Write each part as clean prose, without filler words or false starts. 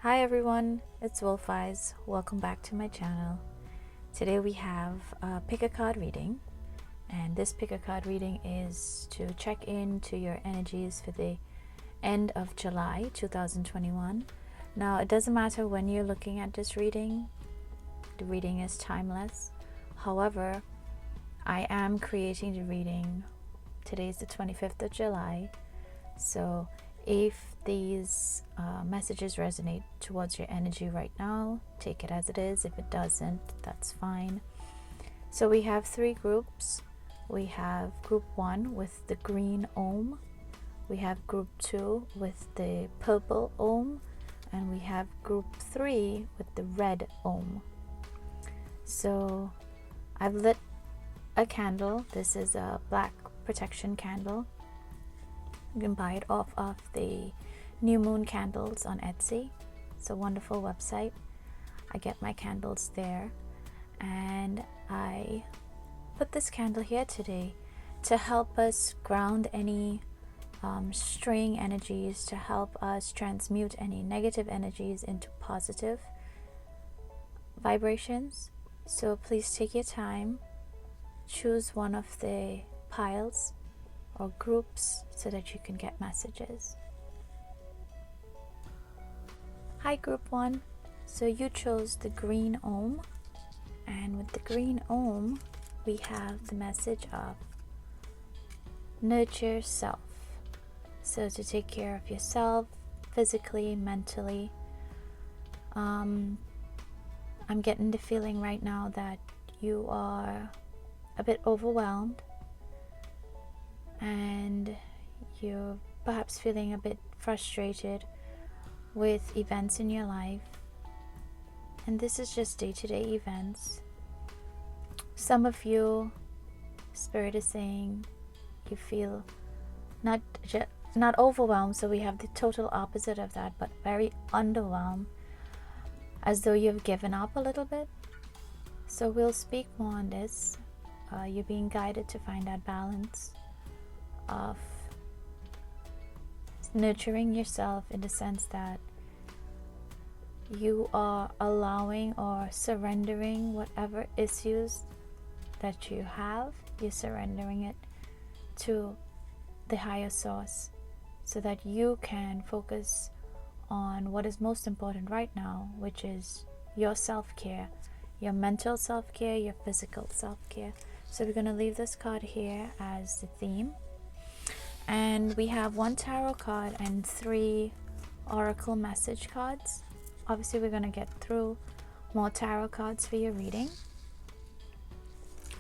Hi everyone, it's WolfEyes. Welcome back to my channel. Today we have a pick a card reading, and this pick a card reading is to check into your energies for the end of July 2021. Now, it doesn't matter when you're looking at this reading, the reading is timeless. However, I am creating the reading. Today is the 25th of July, so if these messages resonate towards your energy right now, take it as it is. If it doesn't, that's fine. So we have three groups. We have group 1 with the green ohm, we have group 2 with the purple ohm, and we have group 3 with the red ohm. So I've lit a candle. This is a black protection candle. You can buy it off of the New Moon Candles on Etsy. It's a wonderful website. I get my candles there, and I put this candle here today to help us ground any straying energies, to help us transmute any negative energies into positive vibrations. So please take your time, choose one of the piles or groups so that you can get messages. Hi group 1, so you chose the green ohm, and with the green ohm we have the message of nurture self. So to take care of yourself physically, mentally. I'm getting the feeling right now that you are a bit overwhelmed and you're perhaps feeling a bit frustrated with events in your life, and this is just day-to-day events. Some of you, Spirit is saying, you feel not overwhelmed, so we have the total opposite of that, but very underwhelmed, as though you've given up a little bit. So we'll speak more on this. You're being guided to find that balance of nurturing yourself in the sense that you are allowing or surrendering whatever issues that you have. You're surrendering it to the higher source so that you can focus on what is most important right now, which is your self-care, your mental self-care, your physical self-care. So we're going to leave this card here as the theme. And we have 1 tarot card and 3 oracle message cards. Obviously we're going to get through more tarot cards for your reading.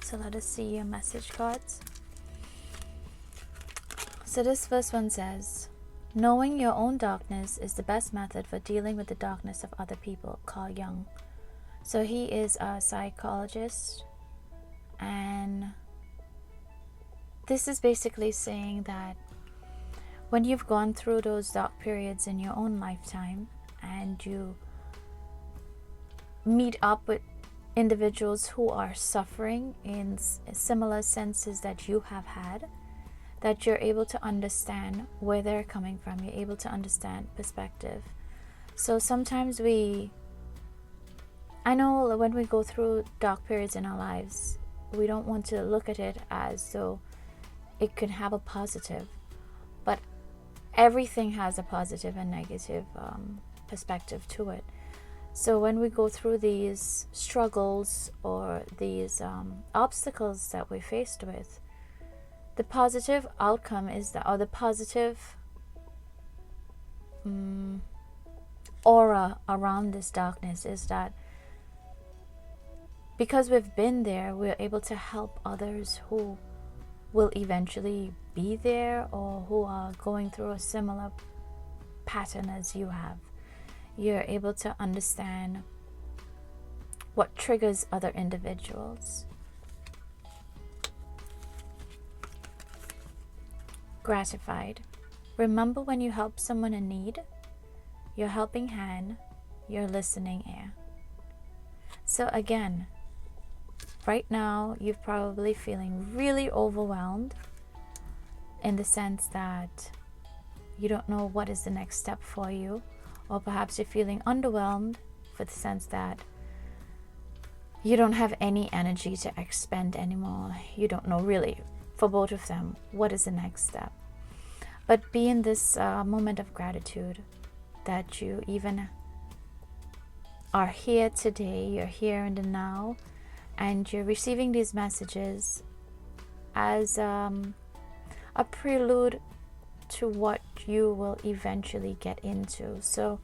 So let us see your message cards. So this first one says, knowing your own darkness is the best method for dealing with the darkness of other people. Carl Jung. So he is a psychologist, and this is basically saying that when you've gone through those dark periods in your own lifetime and you meet up with individuals who are suffering in similar senses that you have had, that you're able to understand where they're coming from. You're able to understand perspective. So sometimes I know when we go through dark periods in our lives, we don't want to look at it as though it could have a positive, but everything has a positive and negative perspective to it. So when we go through these struggles or these obstacles that we're faced with, the positive outcome is that, or the positive aura around this darkness is that because we've been there, we're able to help others who will eventually be there or who are going through a similar pattern as you have. You're able to understand what triggers other individuals. Gratified. Remember, when you help someone in need, your helping hand, your listening ear. So again, right now you're probably feeling really overwhelmed in the sense that you don't know what is the next step for you, or perhaps you're feeling underwhelmed for the sense that you don't have any energy to expend anymore. You don't know really, for both of them, what is the next step. But be in this moment of gratitude that you even are here today, you're here in the now, and you're receiving these messages as a prelude to what you will eventually get into. So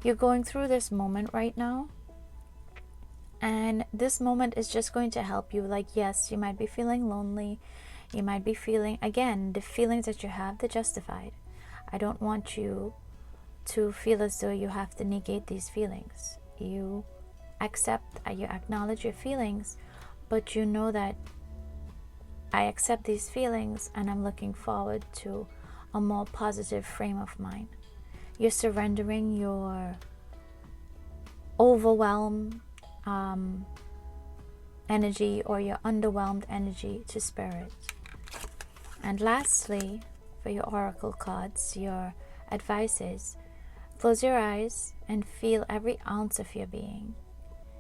you're going through this moment right now, and this moment is just going to help you. Like, yes, you might be feeling lonely, you might be feeling, again, the feelings that you have, they're justified. I don't want you to feel as though you have to negate these feelings. You accept, you acknowledge your feelings, but you know that I accept these feelings and I'm looking forward to a more positive frame of mind. You're surrendering your overwhelmed energy or your underwhelmed energy to spirit. And lastly, for your oracle cards, your advice is close your eyes and feel every ounce of your being.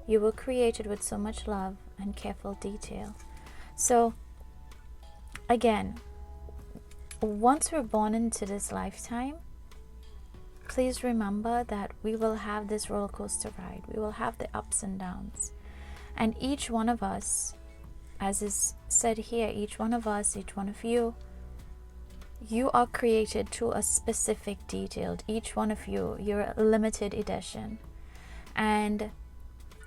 You were created with so much love and careful detail. So again, once we're born into this lifetime, please remember that we will have this roller coaster ride. We will have the ups and downs. And each one of us, as is said here, each one of us, each one of you, you are created to a specific detail. Each one of you, you're a limited edition. And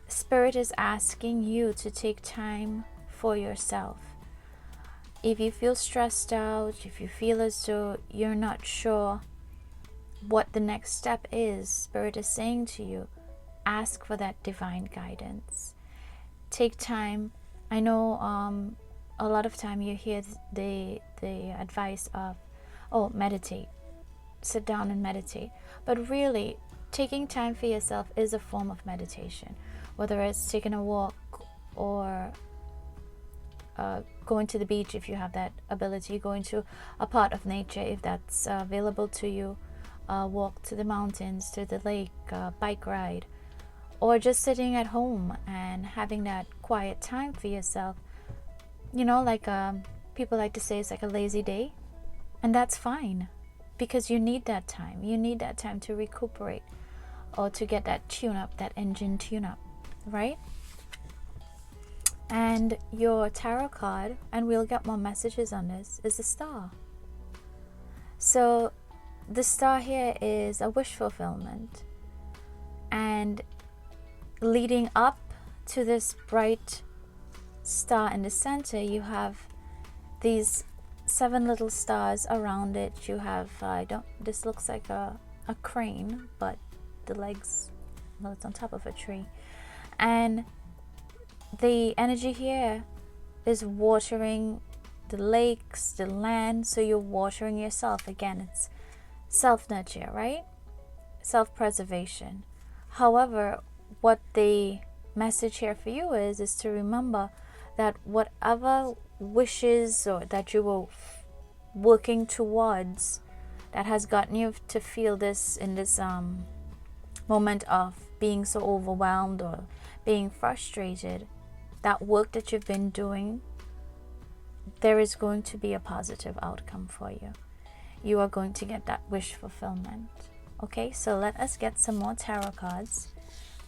Spirit is asking you to take time for yourself. If you feel stressed out, if you feel as though you're not sure what the next step is, Spirit is saying to you, ask for that divine guidance. Take time. I know a lot of time you hear the advice of, oh, meditate, sit down and meditate. But really, taking time for yourself is a form of meditation, whether it's taking a walk or going to the beach if you have that ability, going to a part of nature if that's available to you, walk to the mountains, to the lake, bike ride, or just sitting at home and having that quiet time for yourself. You know, like people like to say, it's like a lazy day, and that's fine, because you need that time. You need that time to recuperate or to get that tune up, that engine tune up, right? And your tarot card, and we'll get more messages on this, is the star. So the star here is a wish fulfillment, and leading up to this bright star in the center, you have these 7 little stars around it. You have this looks like a crane, but the legs, well, it's on top of a tree. And the energy here is watering the lakes, the land, so you're watering yourself. Again, it's self-nurture, right? Self-preservation. However, what the message here for you is to remember that whatever wishes or that you were working towards that has gotten you to feel this in this moment of being so overwhelmed or being frustrated, that work that you've been doing, there is going to be a positive outcome for you. You are going to get that wish fulfillment. Okay, so let us get some more tarot cards.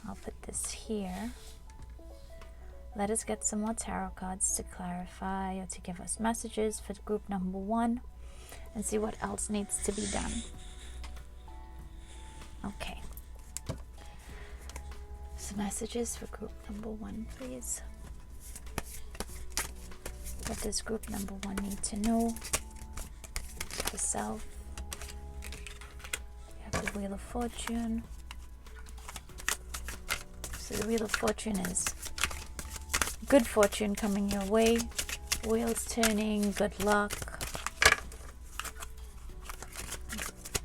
I'll put this here. Let us get some more tarot cards to clarify or to give us messages for group number 1 and see what else needs to be done. Okay. So messages for group number 1, please. What does group number 1 need to know? The self. We have the Wheel of Fortune. So the Wheel of Fortune is good fortune coming your way, wheels turning, good luck,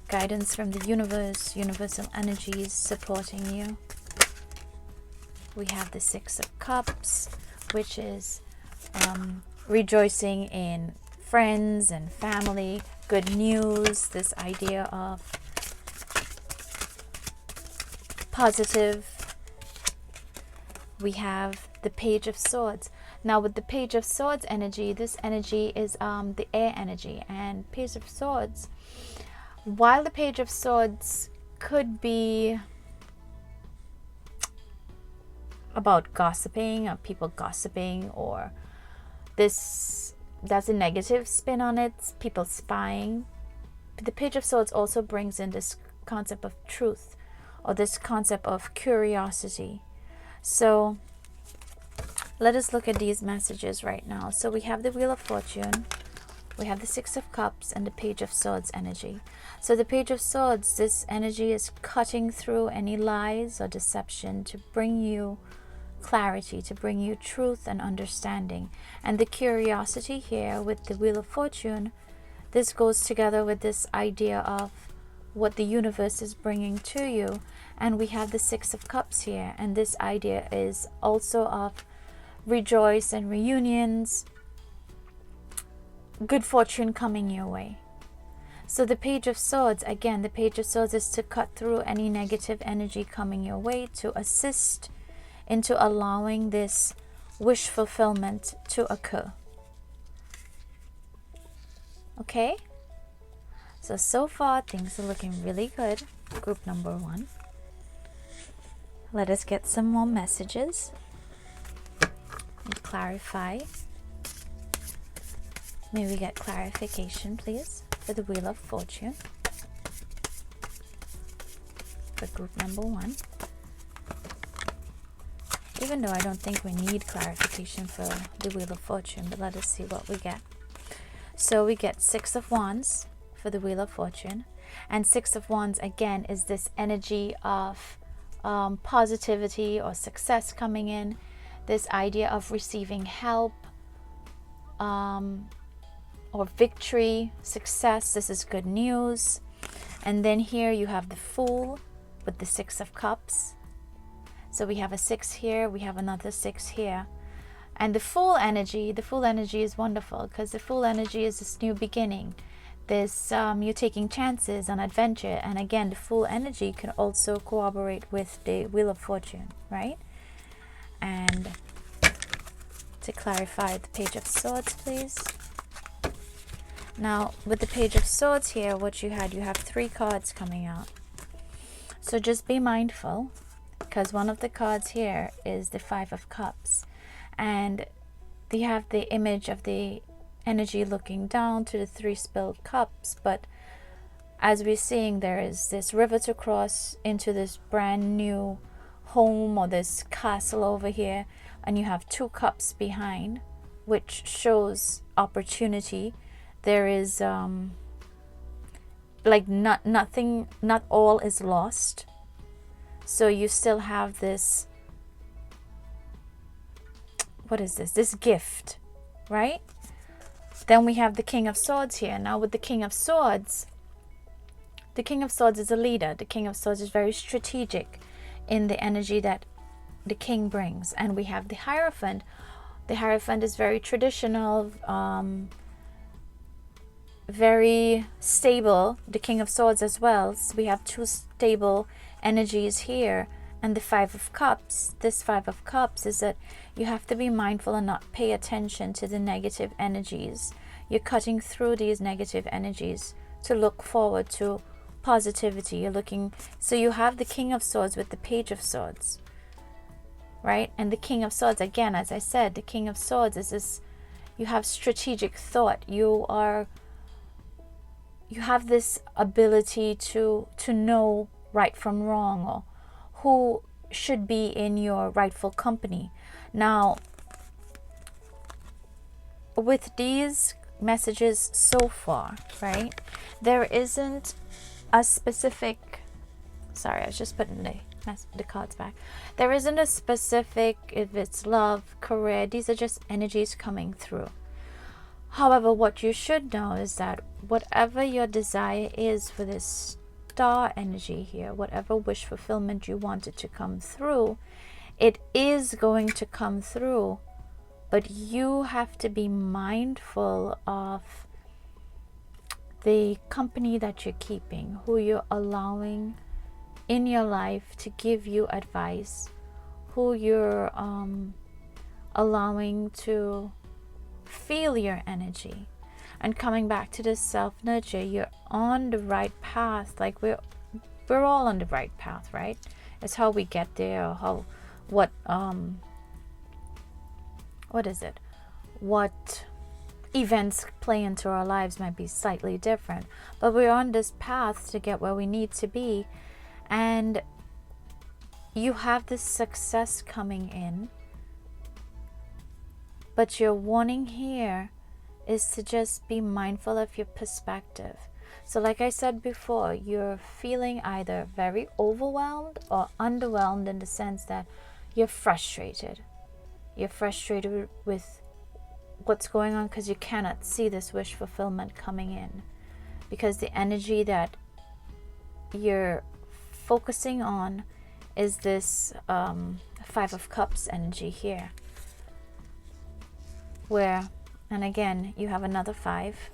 guidance from the universe, universal energies supporting you. We have the 6 of Cups, which is rejoicing in friends and family, good news, this idea of positive. We have the Page of Swords. Now with the Page of Swords energy, this energy is the air energy. And Page of Swords, while the Page of Swords could be about gossiping, or people gossiping, or this, that's a negative spin on it, people spying. But the Page of Swords also brings in this concept of truth, or this concept of curiosity. So let us look at these messages right now. So we have the Wheel of Fortune, we have the Six of Cups, and the Page of Swords energy. So the Page of Swords, this energy is cutting through any lies or deception to bring you clarity, to bring you truth and understanding. And the curiosity here with the Wheel of Fortune, this goes together with this idea of what the universe is bringing to you. And we have the Six of Cups here, and this idea is also of rejoice and reunions, good fortune coming your way. So the Page of Swords, again, the Page of Swords is to cut through any negative energy coming your way, to assist into allowing this wish fulfillment to occur. Okay, so far things are looking really good. Group number 1. Let us get some more messages and clarify. May we get clarification, please, for the Wheel of Fortune for group number 1. Even though I don't think we need clarification for the Wheel of Fortune, but let us see what we get. So we get Six of Wands for the Wheel of Fortune, and Six of Wands again is this energy of positivity or success coming in, this idea of receiving help or victory, success. This is good news. And then here you have the Fool with the Six of Cups. So we have a 6 here, we have another 6 here. And the Fool energy is wonderful, because the Fool energy is this new beginning. This you're taking chances on adventure. And again, the Fool energy can also corroborate with the Wheel of Fortune, right? And to clarify the Page of Swords, please. Now with the Page of Swords here, what you have 3 cards coming out. So just be mindful, because one of the cards here is the Five of Cups, and they have the image of the energy looking down to the 3 spilled cups. But as we're seeing, there is this river to cross into this brand new home, or this castle over here, and you have 2 cups behind, which shows opportunity. There is like not all is lost. So you still have this, what is this gift, right? Then we have the King of Swords here. Now with the King of Swords, the King of Swords is a leader. The King of Swords is very strategic in the energy that the king brings. And we have the Hierophant. The Hierophant is very traditional, very stable. The King of Swords as well. So we have 2 stable energies here. And the Five of Cups, this Five of Cups is that you have to be mindful and not pay attention to the negative energies. You're cutting through these negative energies to look forward to positivity. You're looking, so you have the King of Swords with the Page of Swords, right? And the King of Swords, again, as I said, the King of Swords is this, you have strategic thought. You have this ability to know right from wrong, or who should be in your rightful company. Now, with these messages so far, right, there isn't a specific, sorry, I was just putting the cards back. There isn't a specific, if it's love, career, these are just energies coming through. However, what you should know is that whatever your desire is for this Star energy here, whatever wish fulfillment you want it to come through, it is going to come through. But you have to be mindful of the company that you're keeping, who you're allowing in your life to give you advice, who you're allowing to feel your energy. And coming back to this self-nurture, you're on the right path. Like we're all on the right path, right? It's how we get there, or what is it? What events play into our lives might be slightly different, but we're on this path to get where we need to be. And you have this success coming in, but your warning here is to just be mindful of your perspective. So like I said before, you're feeling either very overwhelmed or underwhelmed, in the sense that you're frustrated. You're frustrated with what's going on because you cannot see this wish fulfillment coming in, because the energy that you're focusing on is this Five of Cups energy here, where, and again, you have another 5,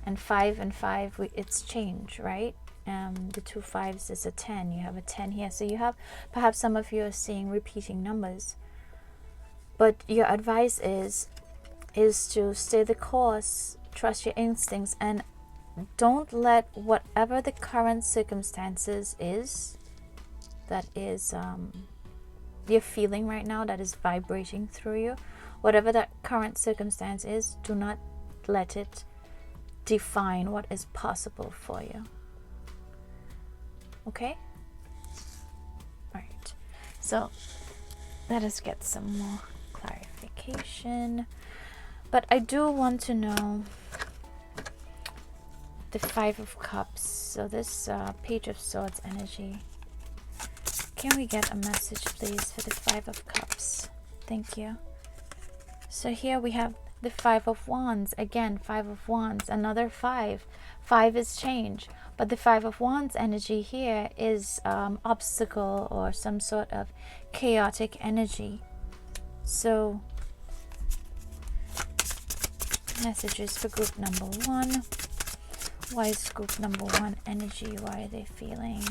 and 5 and 5, it's change, right? The 2 5s is a 10. You have a 10 here, so you have, perhaps some of you are seeing repeating numbers. But your advice is to stay the course, trust your instincts, and don't let whatever the current circumstances is, that is you're feeling right now, that is vibrating through you, whatever that current circumstance is, do not let it define what is possible for you. Okay? All right. So let us get some more clarification. But I do want to know the 5 of Cups. So this Page of Swords energy. Can we get a message, please, for the 5 of Cups? Thank you. So here we have the 5 of Wands. Again, 5 of Wands, another 5. 5 is change. But the 5 of Wands energy here is obstacle or some sort of chaotic energy. So, messages for group number 1. Why is group number 1 energy? Why are they feeling?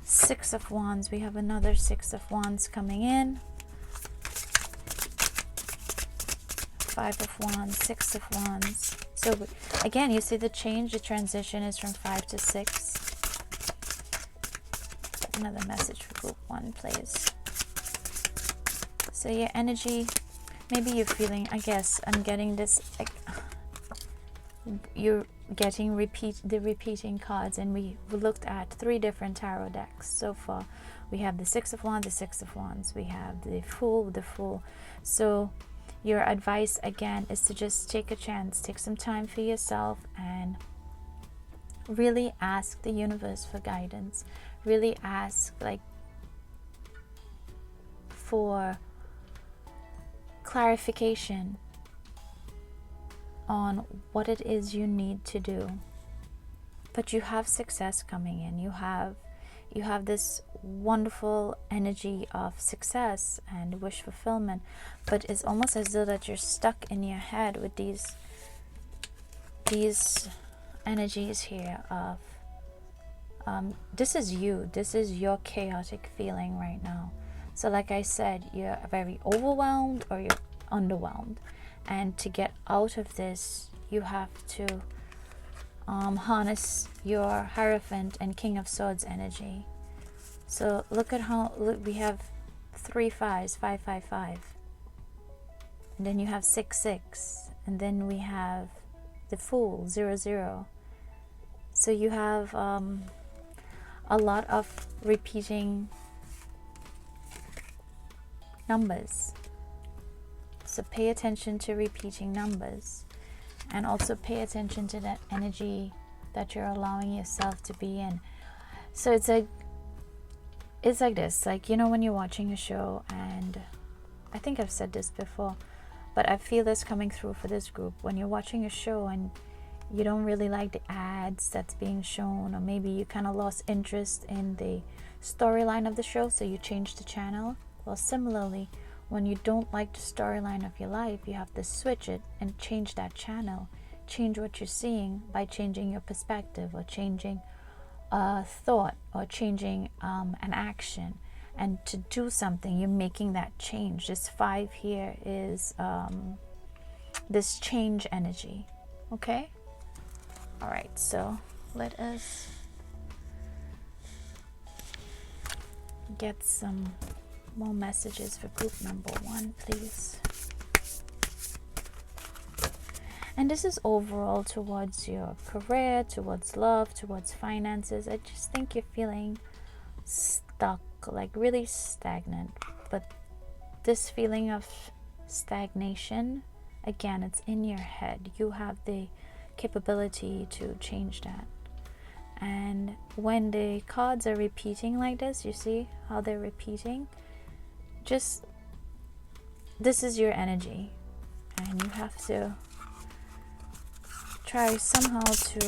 6 of Wands. We have another 6 of Wands coming in. 5 of Wands, 6 of Wands. So again, you see the change, the transition is from 5 to 6. Another message for group 1, please. So your energy, maybe you're feeling, I guess I'm getting this, like, you're getting the repeating cards, and we looked at 3 different tarot decks so far. We have the 6 of Wands, the 6 of Wands. We have the Fool. So your advice again is to just take a chance, take some time for yourself, and really ask the universe for guidance. Really ask, like, for clarification on what it is you need to do. But you have success coming in. You have this wonderful energy of success and wish fulfillment, but it's almost as though that you're stuck in your head with these energies here of this is you, this is your chaotic feeling right now. So like I said, you're very overwhelmed or you're underwhelmed, and to get out of this you have to harness your Hierophant and King of Swords energy. So look at how, we have 3 5s, 5 5 5, and then you have 6 6, and then we have the Fool, 0 0. So you have a lot of repeating numbers. So pay attention to repeating numbers, and also pay attention to that energy that you're allowing yourself to be in. So it's like this, like, you know, when you're watching a show, and I think I've said this before, but I feel this coming through for this group. When you're watching a show and you don't really like the ads that's being shown, or maybe you kind of lost interest in the storyline of the show, so you change the channel. Well, similarly, when you don't like the storyline of your life, you have to switch it and change that channel. Change what you're seeing by changing your perspective, or changing a thought or changing an action, and to do something, you're making that change. This 5 here is this change energy. Okay, all right, so let us get some more messages for group number 1, please. And this is overall towards your career, towards love, towards finances. I just think you're feeling stuck, like really stagnant. But this feeling of stagnation, again, it's in your head. You have the capability to change that. And when the cards are repeating like this, you see how they're repeating? Just, this is your energy. And you have to try somehow to,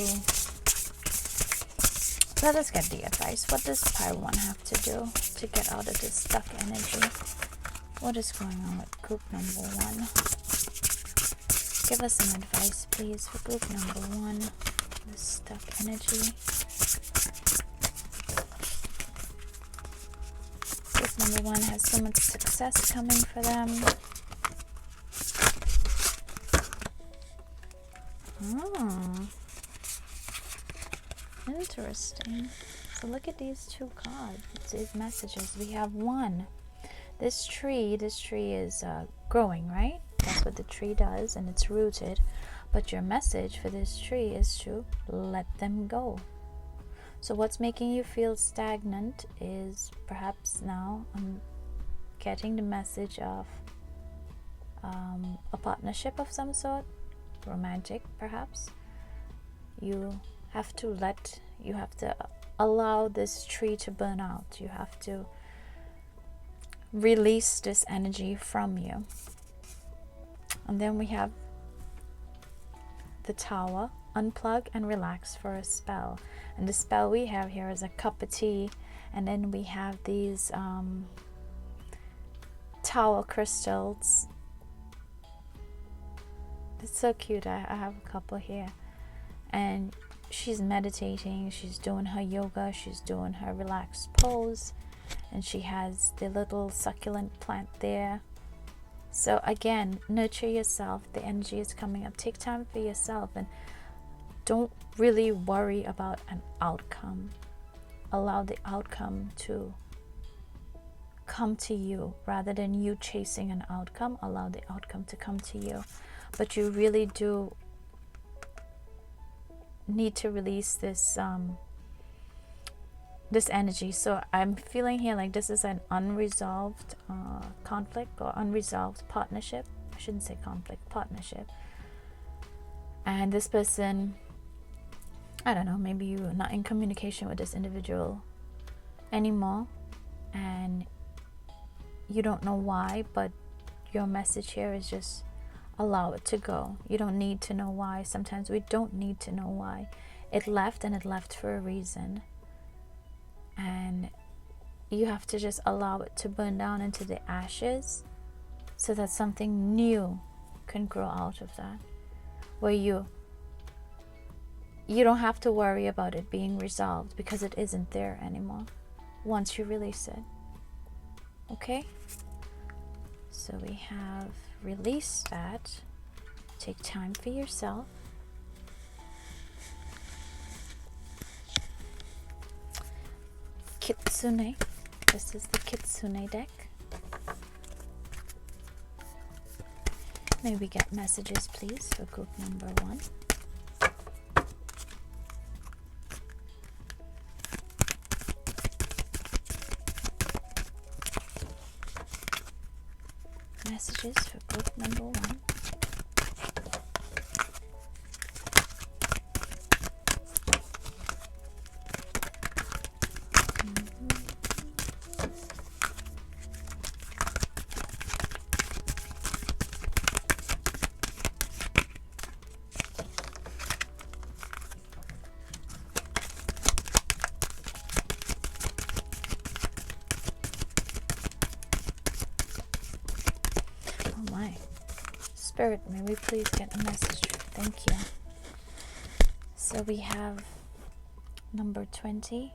let us get the advice. What does Pi 1 have to do to get out of this stuck energy? What is going on with group number 1? Give us some advice, please, for group number 1. This stuck energy. Group number 1 has so much success coming for them. Oh, interesting. So look at these 2 cards, these messages. We have 1. This tree is growing, right? That's what the tree does, and it's rooted. But your message for this tree is to let them go. So what's making you feel stagnant is perhaps now I'm getting the message of a partnership of some sort, romantic perhaps. You have to allow this tree to burn out. You have to release this energy from you. And then we have the Tower, unplug and relax for a spell. And the spell we have here is a cup of tea, and then we have these Tower crystals. It's so cute. I have a couple here, and she's meditating, she's doing her yoga, she's doing her relaxed pose, and she has the little succulent plant there. So again, nurture yourself. The energy is coming up. Take time for yourself and don't really worry about an outcome. Allow the outcome to come to you rather than you chasing an outcome. Allow the outcome to come to you. But you really do need to release this this energy. So I'm feeling here like this is an unresolved conflict or unresolved partnership. I shouldn't say conflict, partnership. And this person, I don't know, maybe you're not in communication with this individual anymore, and you don't know why, but your message here is just allow it to go. You don't need to know why. Sometimes we don't need to know why. It left, and it left for a reason. And you have to just allow it to burn down into the ashes so that something new can grow out of that. Where you don't have to worry about it being resolved because it isn't there anymore once you release it. Okay? So we have released that. Take time for yourself. Kitsune. This is the Kitsune deck. May we get messages, please, for group number 1. Messages for group number 1. Spirit, may we please get a message? Thank you. So we have number 20,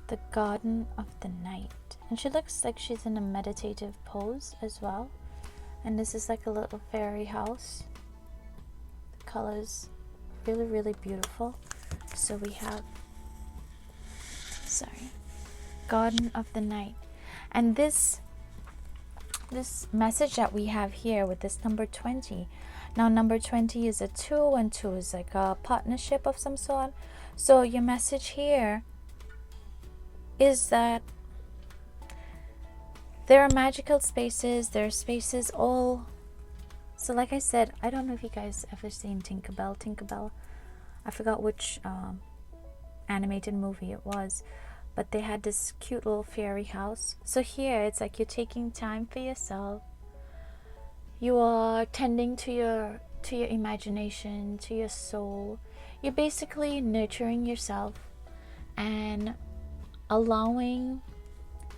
the Garden of the Night. And she looks like she's in a meditative pose as well. And this is like a little fairy house. The colors really, really beautiful. So we have, Garden of the Night. And this message that we have here with this number 20. Now number 20 is a 2, and 2 is like a partnership of some sort. So your message here is that there are magical spaces, there are spaces all. So like I said, I don't know if you guys ever seen Tinkerbell. I forgot which animated movie it was, but they had this cute little fairy house. So here it's like you're taking time for yourself. You are tending to your imagination, to your soul. You're basically nurturing yourself and allowing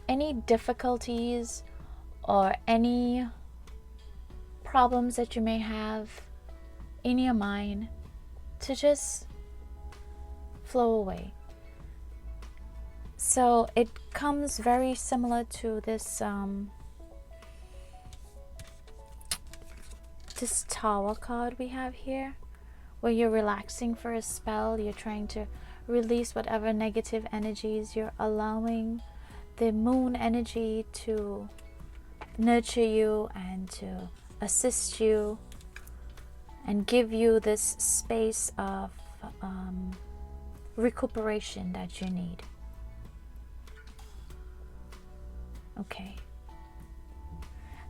any difficulties or any problems that you may have in your mind to just flow away. So it comes very similar to this this Tower card we have here, where you're relaxing for a spell. You're trying to release whatever negative energies. You're allowing the moon energy to nurture you and to assist you and give you this space of recuperation that you need. Okay,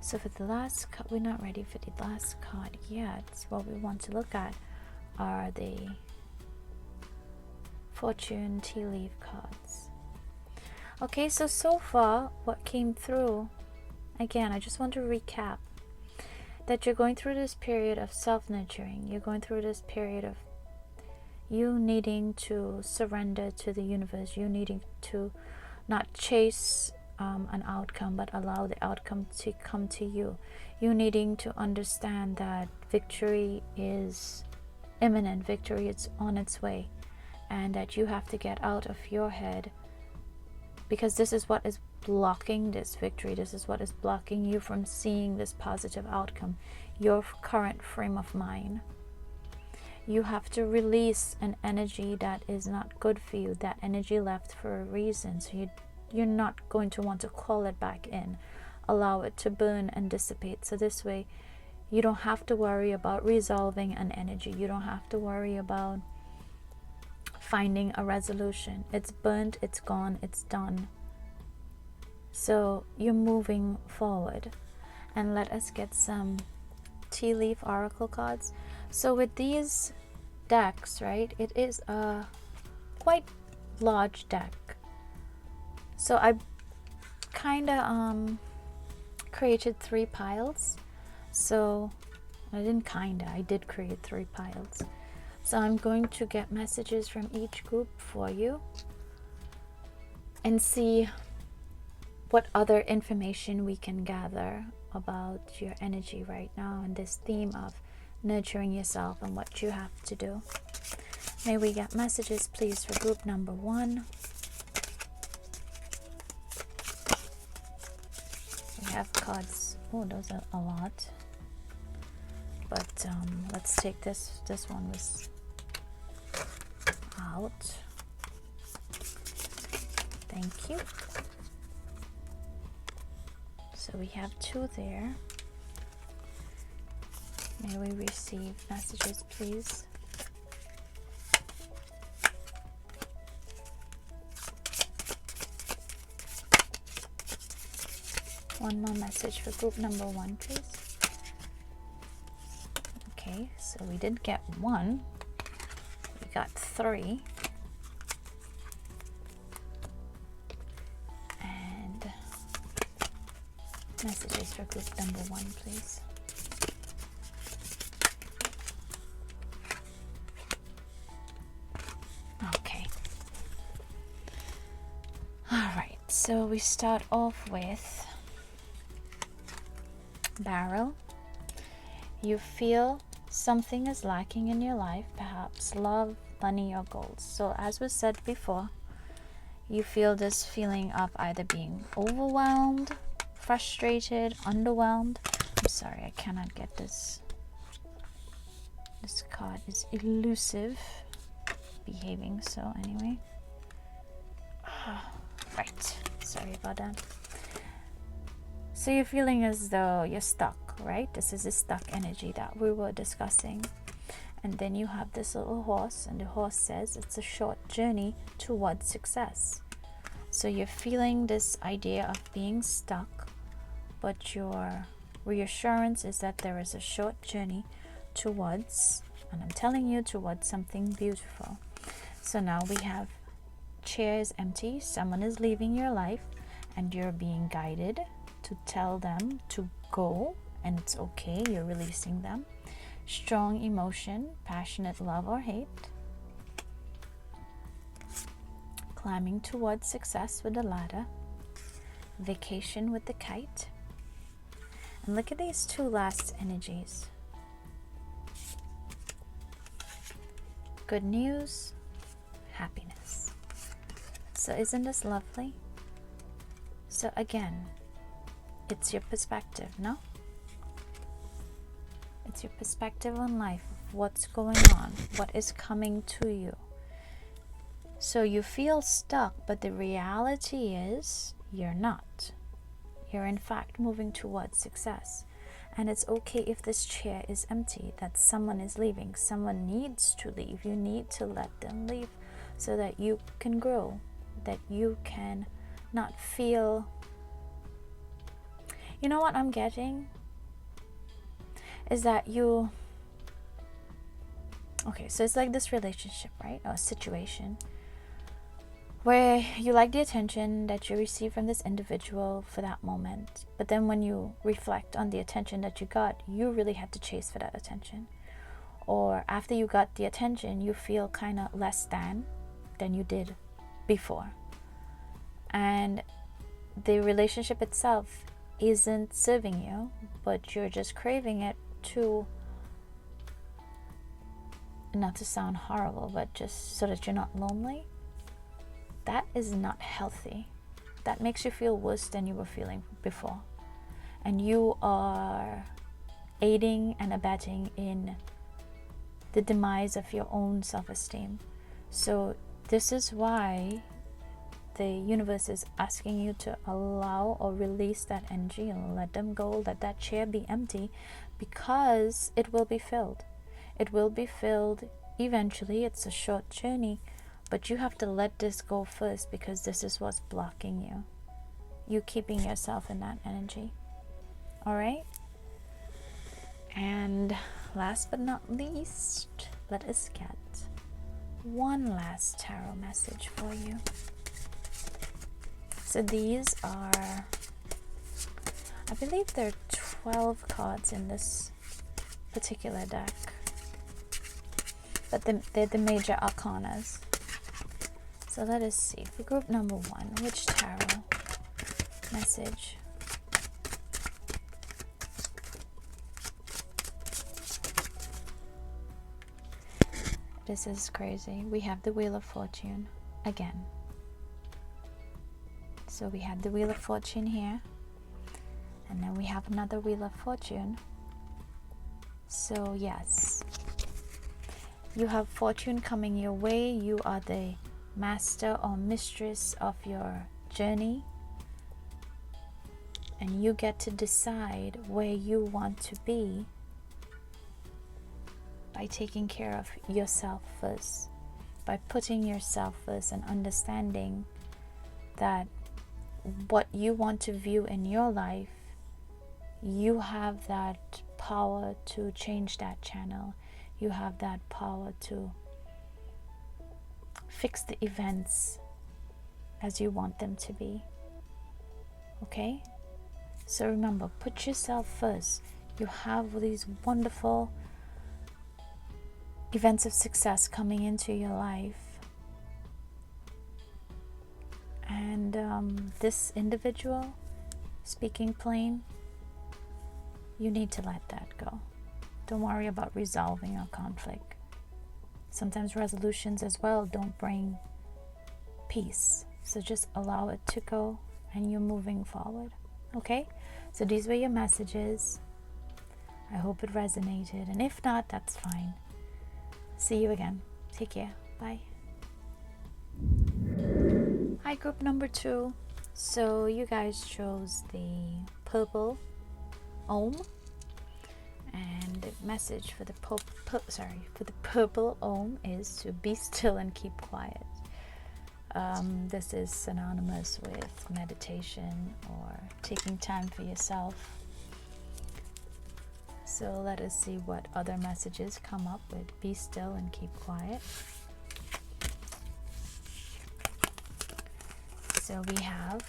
so for the last card, we're not ready for the last card yet. What we want to look at are the fortune tea leaf cards. Okay, so far what came through, again, I just want to recap that you're going through this period of self-nurturing. You're going through this period of you needing to surrender to the universe. You needing to not chase an outcome, but allow the outcome to come to you. You needing to understand that victory is imminent, victory is on its way, and that you have to get out of your head, because this is what is blocking this victory. This is what is blocking you from seeing this positive outcome, your current frame of mind. You have to release an energy that is not good for you. That energy left for a reason. So you're not going to want to call it back in. Allow it to burn and dissipate. So this way you don't have to worry about resolving an energy. You don't have to worry about finding a resolution. It's burnt, it's gone, it's done. So you're moving forward. And let us get some tea leaf oracle cards. So with these decks, right, it is a quite large deck. So I kind of created 3 piles. So I did create 3 piles. So I'm going to get messages from each group for you and see what other information we can gather about your energy right now and this theme of nurturing yourself and what you have to do. May we get messages, please, for group number 1. We have cards. Oh, those are a lot. But let's take this one was out. Thank you. So we have 2 there. May we receive messages, please? One more message for group number 1, please. Okay, so we did get 1. We got 3. And messages for group number 1, please. Okay. All right, so we start off with Barrel. You feel something is lacking in your life, perhaps love, planning your goals. So as was said before, you feel this feeling of either being overwhelmed, frustrated, underwhelmed. I'm sorry, I cannot get this. This card is elusive behaving, so anyway. Right, sorry about that. So you're feeling as though you're stuck, right? This is a stuck energy that we were discussing. And then you have this little horse, and the horse says it's a short journey towards success. So you're feeling this idea of being stuck, but your reassurance is that there is a short journey towards, and I'm telling you, towards something beautiful. So now we have chair is empty, someone is leaving your life, and you're being guided to tell them to go, and it's okay, you're releasing them. Strong emotion, passionate love or hate. Climbing towards success with the ladder. Vacation with the kite. And look at these two last energies. Good news, happiness. So isn't this lovely? So again, it's your perspective, no? It's your perspective on life, of what's going on, what is coming to you. So you feel stuck, but the reality is you're not. You're in fact moving towards success. And it's okay if this chair is empty, that someone is leaving. Someone needs to leave. You need to let them leave so that you can grow, that you can not feel... You know what I'm getting? Is that you... Okay, so it's like this relationship, right? Or situation where you like the attention that you receive from this individual for that moment. But then when you reflect on the attention that you got, you really had to chase for that attention. Or after you got the attention, you feel kind of less than you did before. And the relationship itself isn't serving you, but you're just craving it to, not to sound horrible, but just so that you're not lonely. That is not healthy. That makes you feel worse than you were feeling before. And you are aiding and abetting in the demise of your own self-esteem. So this is why the universe is asking you to allow or release that energy and let them go, let that chair be empty, because it will be filled. It will be filled eventually. It's a short journey, but you have to let this go first, because this is what's blocking you. You keeping yourself in that energy. All right? And last but not least, let us get one last tarot message for you. So these are, I believe there are 12 cards in this particular deck, but they're the major arcanas. So let us see, for group number 1, which tarot message? This is crazy. We have the Wheel of Fortune again. So we have the Wheel of Fortune here, and then we have another Wheel of Fortune. So yes, you have fortune coming your way. You are the master or mistress of your journey, and you get to decide where you want to be by taking care of yourself first, by putting yourself first and understanding that what you want to view in your life, you have that power to change that channel. You have that power to fix the events as you want them to be. Okay? So remember, put yourself first. You have these wonderful events of success coming into your life. And this individual, speaking plain, you need to let that go. Don't worry about resolving a conflict. Sometimes resolutions as well don't bring peace. So just allow it to go and you're moving forward. Okay? So these were your messages. I hope it resonated. And if not, that's fine. See you again. Take care. Bye. Hi, group number 2. So you guys chose the purple Om. And the message for the purple Om is to be still and keep quiet. This is synonymous with meditation or taking time for yourself. So let us see what other messages come up with be still and keep quiet. So we have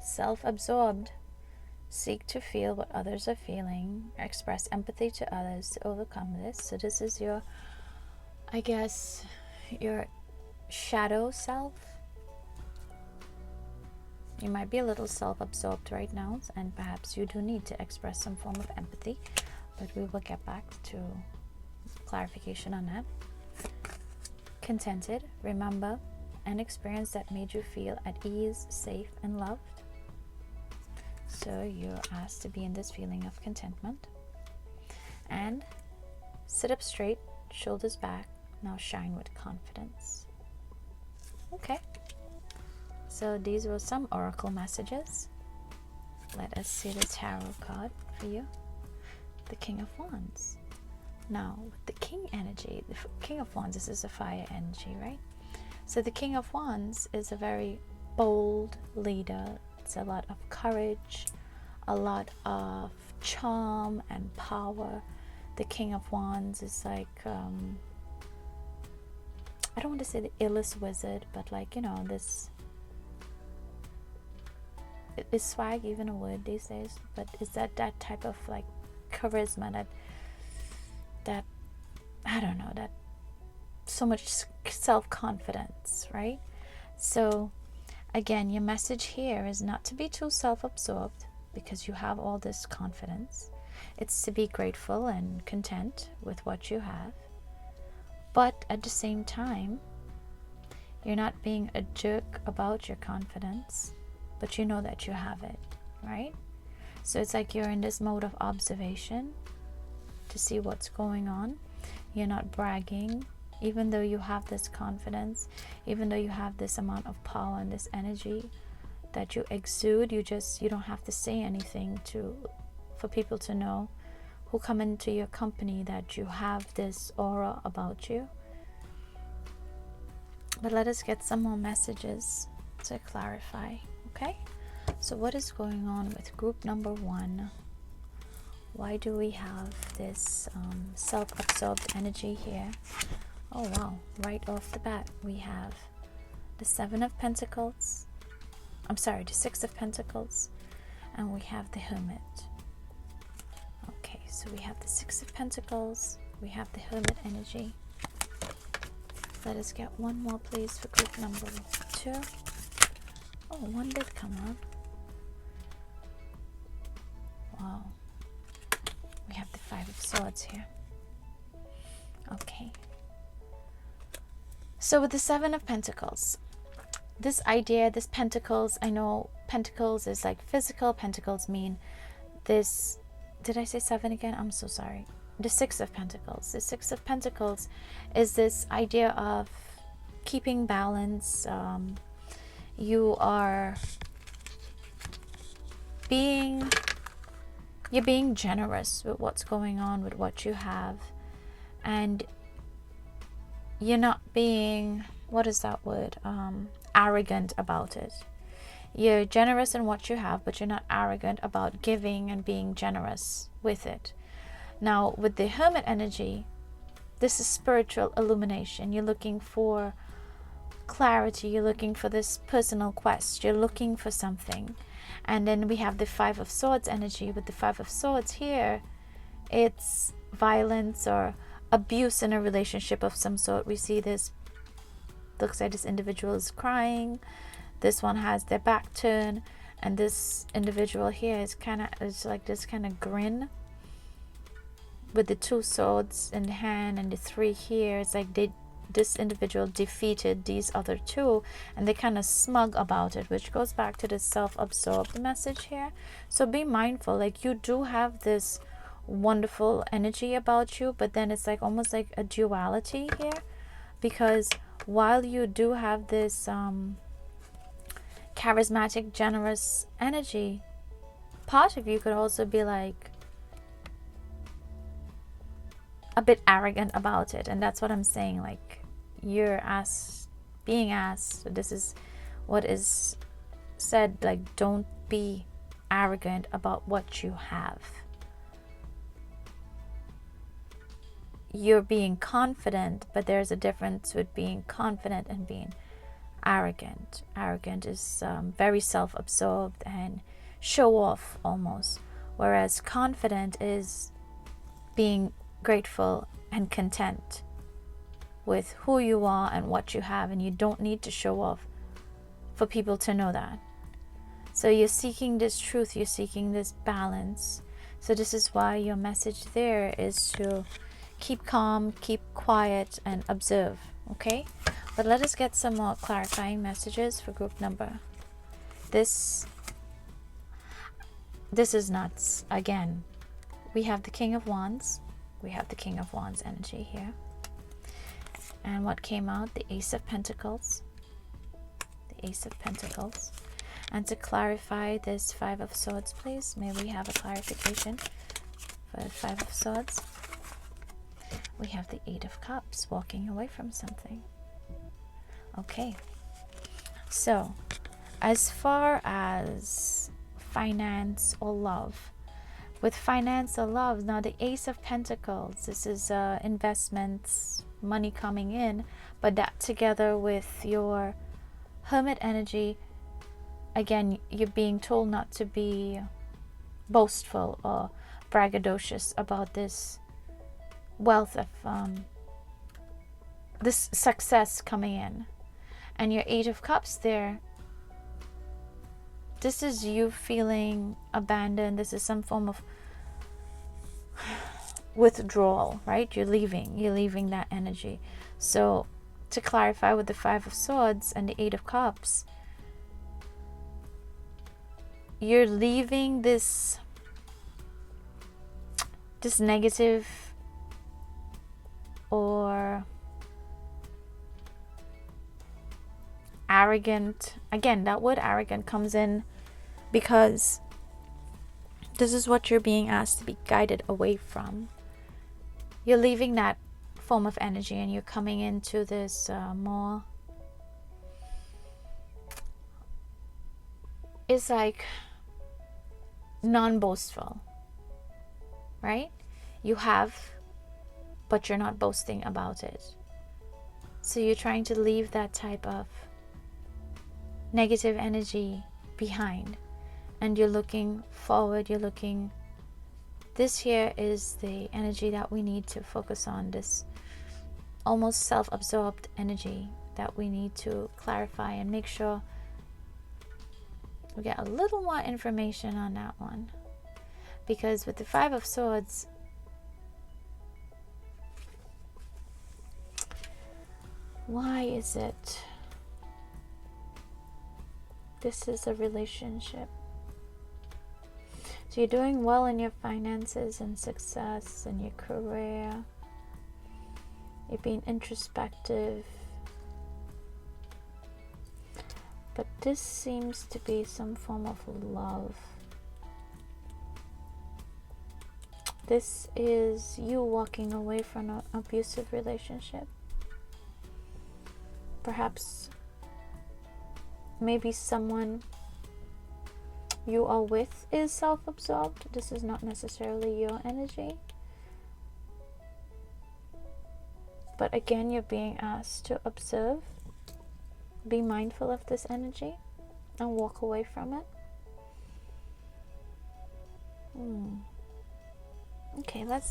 self-absorbed. Seek to feel what others are feeling. Express empathy to others to overcome this. So this is your, I guess, your shadow self. You might be a little self-absorbed right now, and perhaps you do need to express some form of empathy, but we will get back to clarification on that. Contented. Remember an experience that made you feel at ease, safe, and loved. So you're asked to be in this feeling of contentment. And sit up straight, shoulders back. Now shine with confidence. Okay. So these were some oracle messages. Let us see the tarot card for you. The King of Wands. Now, with the King energy, the King of Wands, this is a fire energy, right? So the King of Wands is a very bold leader. It's a lot of courage, a lot of charm and power. The King of Wands is like, I don't want to say the illest wizard, but like, you know, this, is swag even a word these days? But is that type of like charisma, that I don't know, that so much self-confidence, right? So again, your message here is not to be too self-absorbed because you have all this confidence. It's to be grateful and content with what you have. But at the same time, you're not being a jerk about your confidence, but you know that you have it, right? So it's like you're in this mode of observation to see what's going on. You're not bragging. Even though you have this confidence, even though you have this amount of power and this energy that you exude, you don't have to say anything for people to know who come into your company that you have this aura about you. But let us get some more messages to clarify, okay? So what is going on with group number 1? Why do we have this self-absorbed energy here? Oh wow, right off the bat we have the 7 of Pentacles, the 6 of Pentacles, and we have the Hermit. Okay, so we have the 6 of Pentacles, we have the Hermit energy. Let us get one more please for group number 2. Oh, one did come up. Wow. We have the 5 of Swords here. Okay. So with the 7 of Pentacles, this idea, this Pentacles, I know Pentacles is like physical. Pentacles mean this. Did I say 7 again? I'm so sorry. The 6 of Pentacles. The 6 of Pentacles is this idea of keeping balance. You're being generous with what's going on, with what you have, and you're not being, what is that word, arrogant about it. You're generous in what you have, but you're not arrogant about giving and being generous with it. Now with the Hermit energy, this is spiritual illumination. You're looking for clarity, you're looking for this personal quest, you're looking for something. And then we have the 5 of Swords energy. With the 5 of Swords here, it's violence or abuse in a relationship of some sort. We see this, looks like this individual is crying, this one has their back turned, and this individual here is like this kind of grin. with the 2 swords in the hand and the 3 here, it's like this individual defeated these other 2, and they're kind of smug about it, which goes back to the self-absorbed message here. So be mindful, like you do have this wonderful energy about you, but then it's like almost like a duality here, because while you do have this charismatic, generous energy, part of you could also be like a bit arrogant about it. And that's what I'm saying, like you're being asked, this is what is said, like don't be arrogant about what you have. You're being confident, but there's a difference with being confident and being arrogant. Arrogant is very self-absorbed and show off almost, whereas confident is being grateful and content with who you are and what you have, and you don't need to show off for people to know that. So you're seeking this truth, you're seeking this balance. So this is why your message there is to keep calm, keep quiet, and observe. Okay, but let us get some more clarifying messages for group number. This is nuts. Again, we have the King of Wands. We have the King of Wands energy here. And what came out? The Ace of Pentacles. The Ace of Pentacles. And to clarify this 5 of Swords, please, may we have a clarification for the 5 of Swords. We have the 8 of Cups, walking away from something. Okay. So, as far as finance or love, with finance or love, now the Ace of Pentacles, this is investments, money coming in, but that together with your Hermit energy, again, you're being told not to be boastful or braggadocious about this wealth of this success coming in. And your 8 of Cups there, this is you feeling abandoned. This is some form of withdrawal, right? You're leaving that energy. So to clarify with the 5 of Swords and the 8 of Cups, you're leaving this negative or arrogant. Again, that word arrogant comes in because this is what you're being asked to be guided away from. You're leaving that form of energy and you're coming into this more, it's like non-boastful, right? You have, but you're not boasting about it. So you're trying to leave that type of negative energy behind, and you're looking forward. This here is the energy that we need to focus on, this almost self-absorbed energy that we need to clarify and make sure we get a little more information on that one. Because with the 5 of Swords, why is it this is a relationship? So you're doing well in your finances and success and your career. You're being introspective. But this seems to be some form of love. This is you walking away from an abusive relationship. Perhaps maybe someone you are with is self-absorbed. This is not necessarily your energy. But again, you're being asked to observe, be mindful of this energy, and walk away from it. Okay, I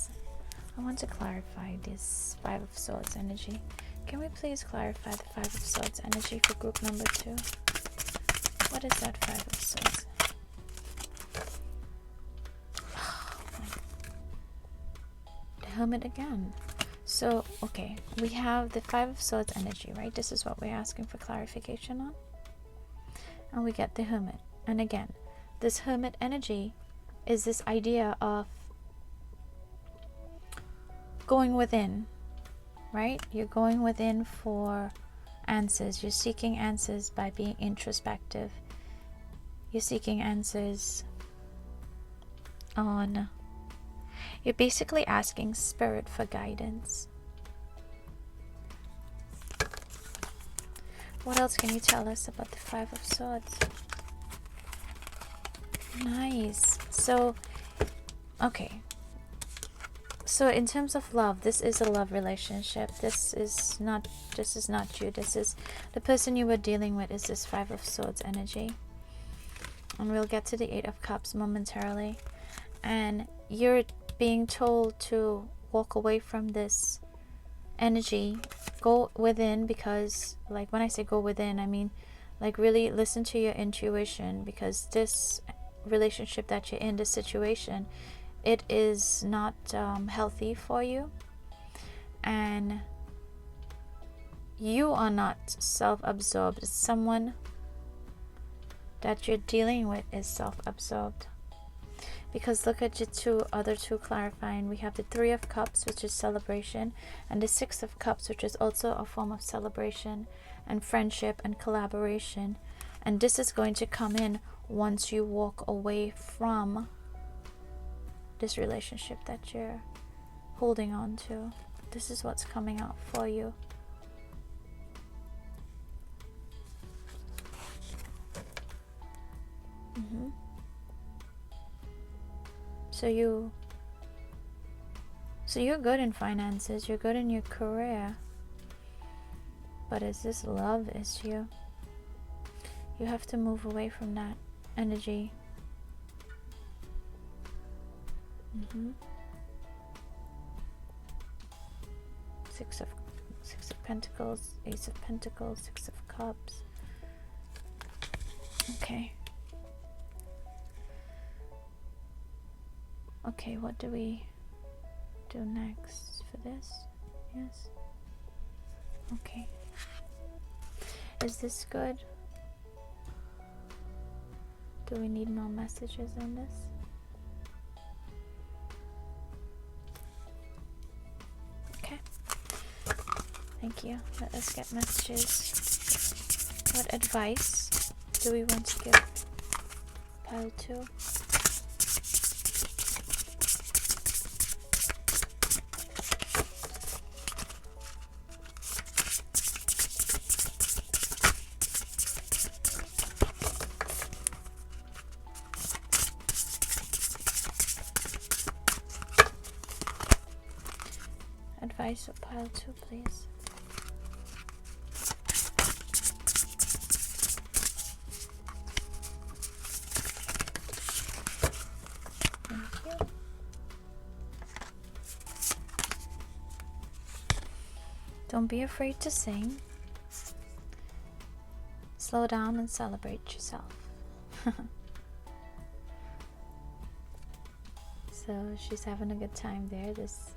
want to clarify this 5 of Swords energy. Can we please clarify the 5 of Swords energy for group number 2? What is that 5 of Swords? Hermit again. So, okay, we have the Five of Swords energy, right? This is what we're asking for clarification on. And we get the Hermit. And again, this Hermit energy is this idea of going within, right? You're going within for answers. You're seeking answers by being introspective. You're seeking answers on... You're basically asking Spirit for guidance. What else can you tell us about the Five of Swords? Nice. So, okay. So in terms of love, this is a love relationship. This is not you. This is the person you were dealing with, is this Five of Swords energy. And we'll get to the Eight of Cups momentarily. And you're being told to walk away from this energy, go within, because like when I say go within, I mean like really listen to your intuition, because this relationship that you're in, this situation, it is not healthy for you, and you are not self-absorbed. Someone that you're dealing with is self-absorbed. Because look at your other two clarifying. We have the Three of Cups, which is celebration, and the Six of Cups, which is also a form of celebration and friendship and collaboration. And this is going to come in once you walk away from this relationship that you're holding on to. This is what's coming out for you. So you're good in finances, you're good in your career, but is this love issue? You have to move away from that energy. Six of Pentacles, Ace of Pentacles, Six of Cups. Okay, what do we do next for this? Yes. Okay. Is this good? Do we need more messages on this? Okay. Thank you. Let us get messages. What advice do we want to give pile 2? Advice of pile 2, please. Thank you. Don't be afraid to sing. Slow down and celebrate yourself. So she's having a good time there. This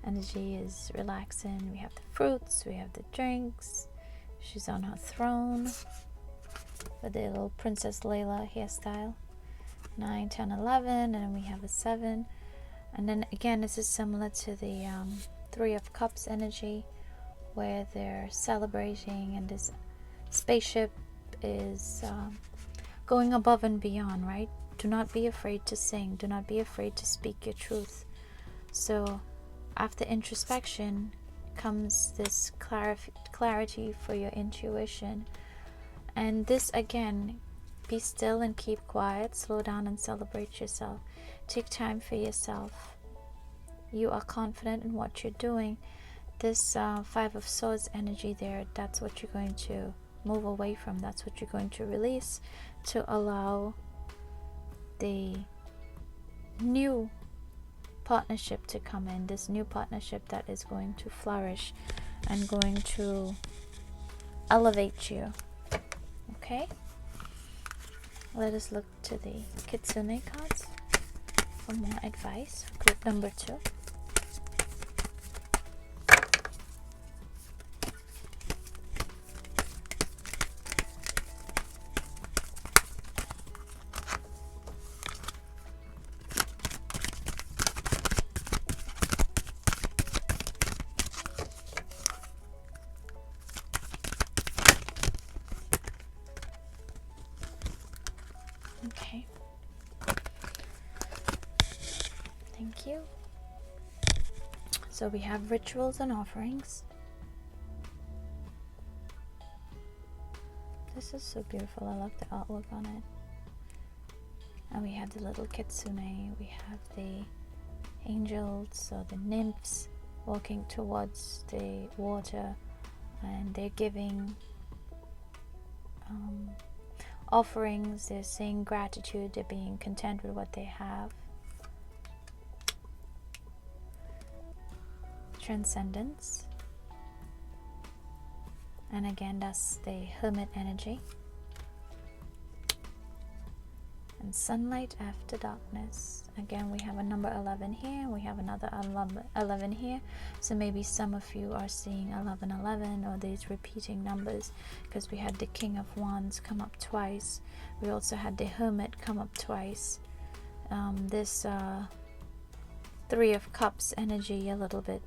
energy is relaxing. We have the fruits, we have the drinks. She's on her throne with the little Princess Layla hairstyle. 9, 10, 11, and then we have a 7. And then again, this is similar to the Three of Cups energy, where they're celebrating, and this spaceship is going above and beyond, right? Do not be afraid to sing. Do not be afraid to speak your truth. So after introspection comes this clarity for your intuition. And this again, be still and keep quiet. Slow down and celebrate yourself. Take time for yourself. You are confident in what you're doing. This Five of Swords energy there, that's what you're going to move away from. That's what you're going to release to allow the new partnership to come in. This new partnership that is going to flourish and going to elevate you. Okay, let us look to the Kitsune cards for more advice. Group number 2. Thank you. So we have rituals and offerings. This is so beautiful. I love the artwork on it. And we have the little kitsune. We have the angels or the nymphs walking towards the water, and they're giving offerings. They're saying gratitude. They're being content with what they have. Transcendence. And again, that's the hermit energy. And sunlight after darkness. Again, we have a number 11 here. We have another 11 here. So maybe some of you are seeing 1111 or these repeating numbers, because we had the King of Wands come up twice. We also had the Hermit come up twice. This Three of Cups energy a little bit.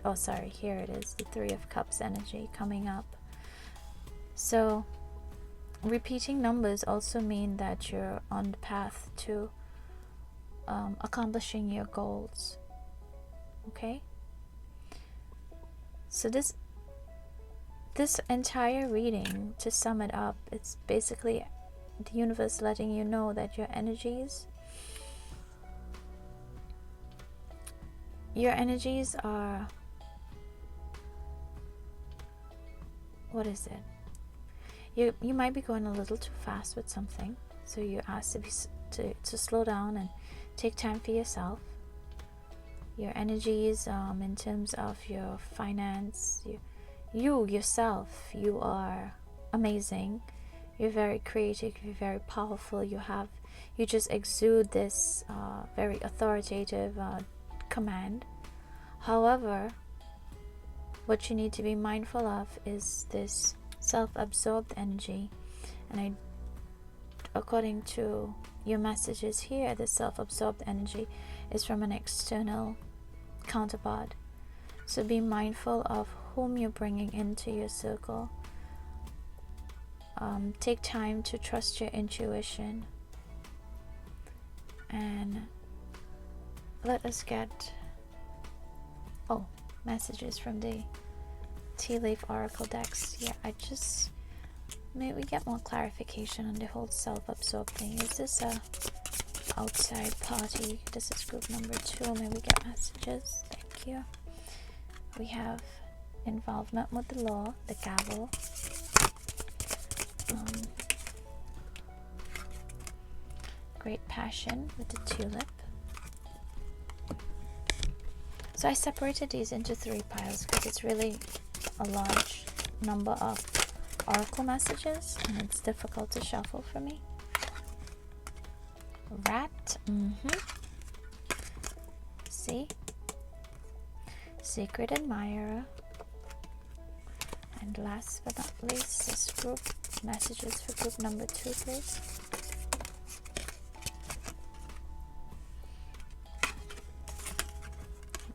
Oh, sorry, here it is. The Three of Cups energy coming up. So repeating numbers also mean that you're on the path to accomplishing your goals. Okay, so this entire reading, to sum it up, it's basically the universe letting you know that your energies are, what is it? You might be going a little too fast with something, so you're asked to slow down and take time for yourself. Your energies, in terms of your finance, you yourself, you are amazing. You're very creative. You're very powerful. You just exude this very authoritative command. However, what you need to be mindful of is this self-absorbed energy, and according to your messages here, the self-absorbed energy is from an external counterpart. So be mindful of whom you're bringing into your circle. Take time to trust your intuition, and let us get messages from the tea leaf oracle decks. Yeah, may we get more clarification on the whole self-absorbed thing. Is this a outside party? This is group number 2. May we get messages? Thank you. We have involvement with the law, the gavel, great passion with the tulip. So I separated these into 3 piles because it's really a large number of oracle messages and it's difficult to shuffle for me. Rat, see, secret admirer, and last but not least, this group messages for group number 2, please.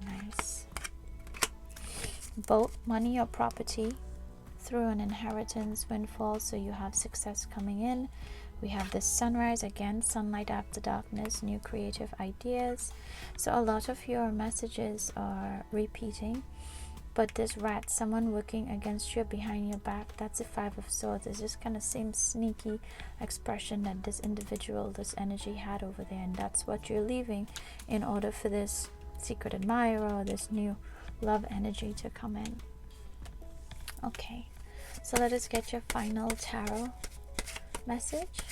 Nice. Boat, money or property through an inheritance, windfall, so you have success coming in. We have this sunrise, again, sunlight after darkness, new creative ideas. So a lot of your messages are repeating. But this rat, someone working against you, behind your back, that's a 5 of Swords. It's just kind of same sneaky expression that this individual, this energy had over there. And that's what you're leaving in order for this secret admirer or this new love energy to come in. Okay, so let us get your final tarot message.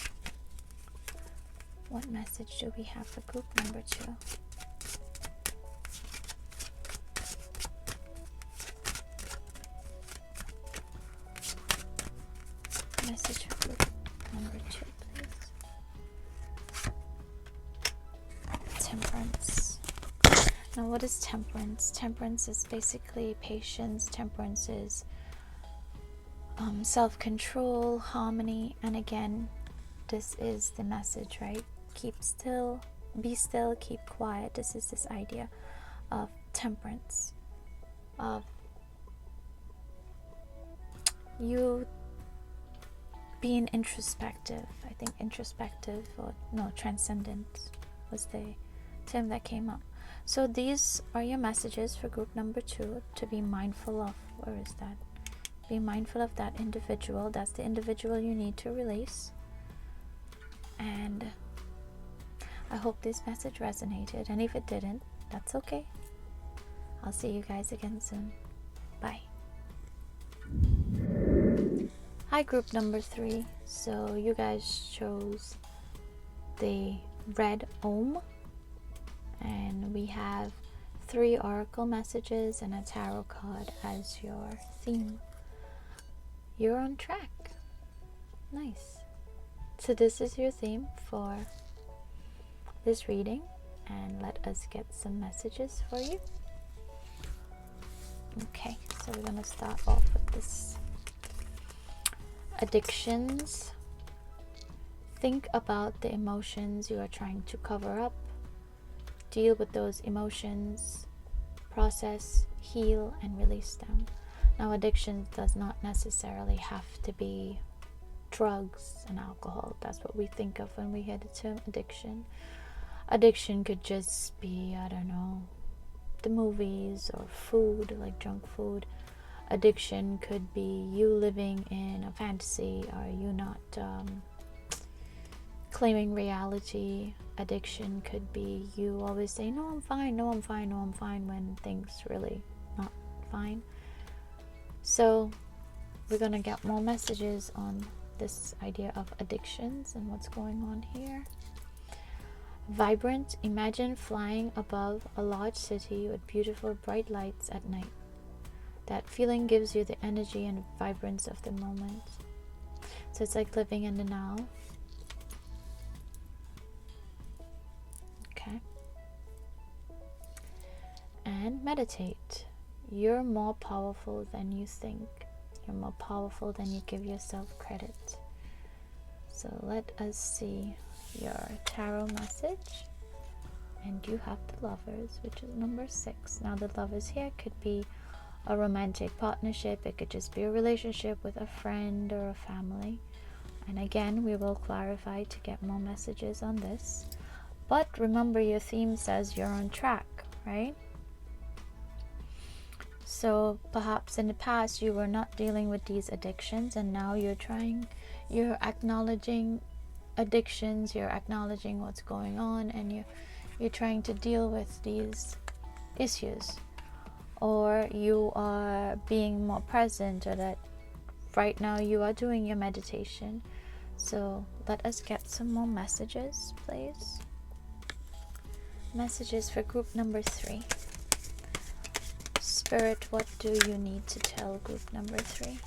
What message do we have for group number 2? Message for group number 2, please. Temperance. Now, what is temperance? Temperance is basically patience. Temperance is self-control, harmony, and again, this is the message, right? Keep still, be still, keep quiet. This is this idea of temperance, of you being introspective. I think introspective, or no, transcendent was the term that came up. So these are your messages for group number 2 to be mindful of. Where is that? Be mindful of that individual. That's the individual you need to release. And I hope this message resonated. And if it didn't, that's okay. I'll see you guys again soon. Bye. Hi, group number 3. So you guys chose the red Om. And we have 3 oracle messages and a tarot card as your theme. You're on track. Nice. So this is your theme for this reading, and let us get some messages for you. Okay, so we're going to start off with this. Addictions. Think about the emotions you are trying to cover up. Deal with those emotions, process, heal, and release them. Now, addiction does not necessarily have to be drugs and alcohol. That's what we think of when we hear the term addiction. Addiction could just be, I don't know, the movies or food, like junk food. Addiction could be you living in a fantasy, or you not claiming reality. Addiction could be you always say, no, I'm fine, no, I'm fine, no, I'm fine, when things really not fine. So we're going to get more messages on this idea of addictions and what's going on here. Vibrant. Imagine flying above a large city with beautiful bright lights at night. That feeling gives you the energy and vibrance of the moment. So it's like living in the now. Okay. And meditate. You're more powerful than you think. You're more powerful than you give yourself credit. So let us see your tarot message. And you have the Lovers, which is number 6. Now the Lovers here could be a romantic partnership. It could just be a relationship with a friend or a family. And again, we will clarify to get more messages on this. But remember, your theme says you're on track, right? So perhaps in the past you were not dealing with these addictions, and now you're acknowledging addictions, you're acknowledging what's going on, and you're trying to deal with these issues. Or you are being more present, or that right now you are doing your meditation. So let us get some more messages, please. Messages for group number 3. Spirit, what do you need to tell group number 3?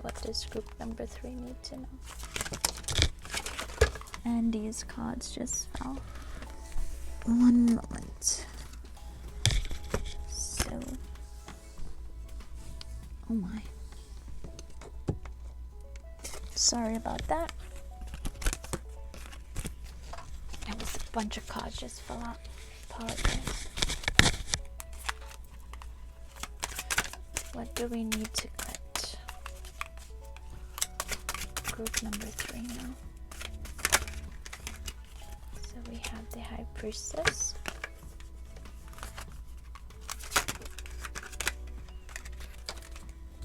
What does group number 3 need to know? And these cards just fell. One moment. So, oh my. Sorry about that. There was a bunch of cards just fell out. Apologize. What do we need to cut? Group number 3 now. So we have the High Priestess.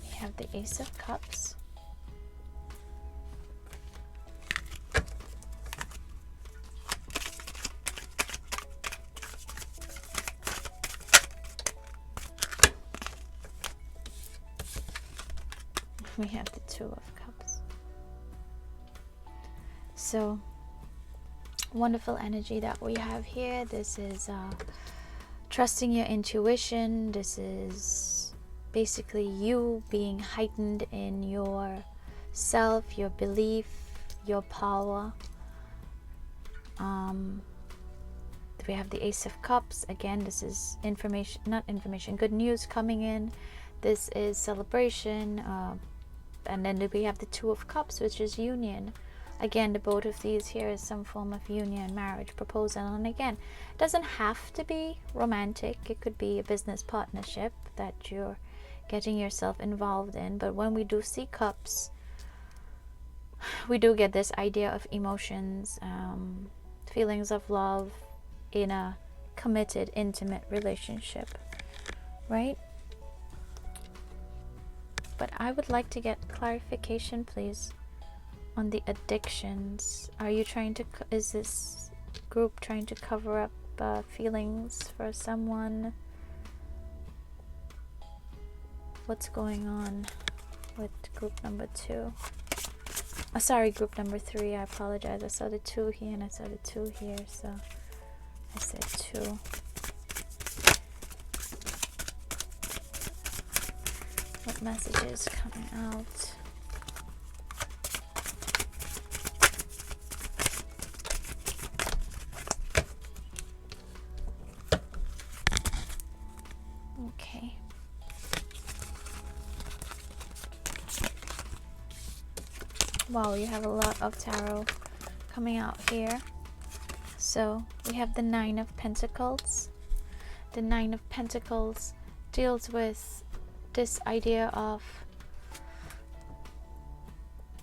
We have the Ace of Cups. We have the Two of Cups. So wonderful energy that we have here. This is trusting your intuition. This is basically you being heightened in your self, your belief, your power. We have the Ace of Cups. Again, this is good news coming in. This is celebration. And then we have the Two of Cups, which is union. Again, the both of these here is some form of union, marriage, proposal. And again, it doesn't have to be romantic. It could be a business partnership that you're getting yourself involved in. But when we do see cups, we do get this idea of emotions, feelings of love in a committed, intimate relationship, right? But I would like to get clarification, please, on the addictions. Are you trying to, is this group trying to cover up feelings for someone? What's going on with group number 2? Oh, sorry, group number 3. I apologize. I saw the 2 here and I saw the 2 here, so I said 2. What messages coming out? Okay. Wow, you have a lot of tarot coming out here. So we have the 9 of Pentacles. The 9 of Pentacles deals with this idea of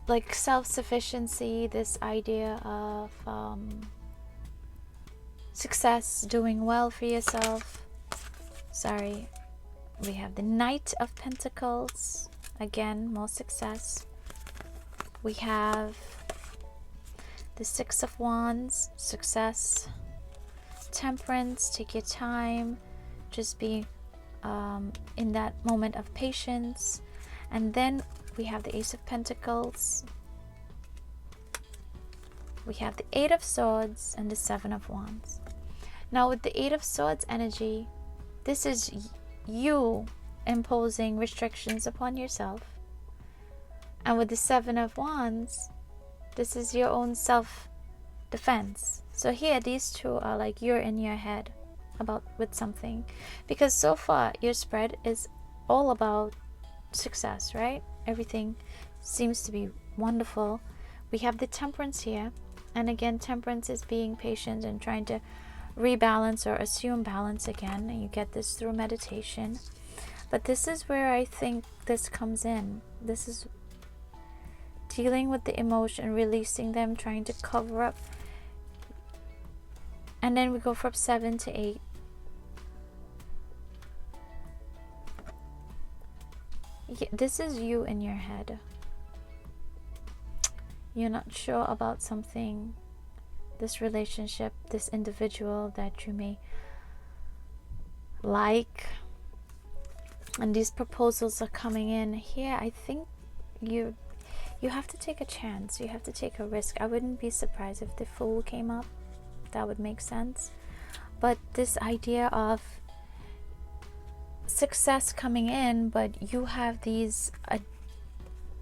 like self-sufficiency, this idea of success, doing well for yourself. Sorry, we have the Knight of Pentacles, again, more success. We have the 6 of Wands, success. Temperance, take your time, just be in that moment of patience. And then we have the Ace of Pentacles, we have the 8 of Swords, and the 7 of Wands. Now with the 8 of Swords energy, this is you imposing restrictions upon yourself. And with the 7 of Wands, this is your own self-defense. So here, these two are like you're in your head about with something. Because so far, your spread is all about success, right? Everything seems to be wonderful. We have the Temperance here. And again, Temperance is being patient and trying to rebalance or assume balance again. And you get this through meditation. But this is where I think this comes in. This is dealing with the emotion, releasing them, trying to cover up. And then we go from 7 to 8. Yeah, this is you in your head. You're not sure about something, this relationship, this individual that you may like. And these proposals are coming in here. I think you have to take a chance. You have to take a risk. I wouldn't be surprised if the Fool came up. That would make sense. But this idea of success coming in, but you have these